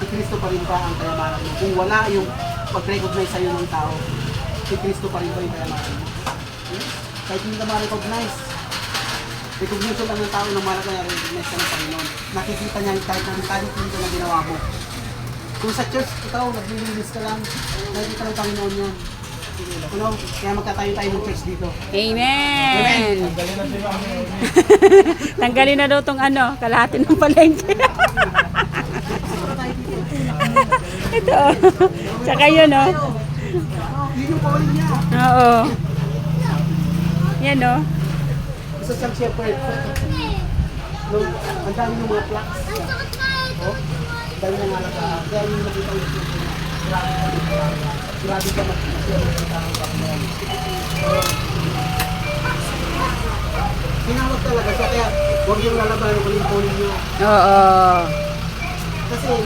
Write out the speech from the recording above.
si Kristo pa rin ba ang kayamanan mo? Kung wala yung pag-recognize sa'yo ng tao, si Kristo pa rin ba yung kayamanan mo? Kahit hindi ka ma-recognize, recognition lang ng tao na malaki na recognize ka ng Panginoon. Nakikita niya kahit ng talent na ginawa mo. Kung sa church, ikaw, naglilinis ka lang, nakikita ng Panginoon yan. Ano? Kaya magkatayo-tayo ng church dito. Amen. Tanggalin na daw tong ano, kalahati ng palengke. Ito. Tsaka yun, oh. Yun yung calling niya. Oo. Yan, oh. Isa siyang shepherd. No, ang dami ng mga plaques. Oh, ang dami ng alaga. Kaya yung nakita ko yung grabe ka makikita ng Panginoon. Tinawag talaga siya, kaya huwag yung lalabanan kung yung calling niyo. Oo. Kasi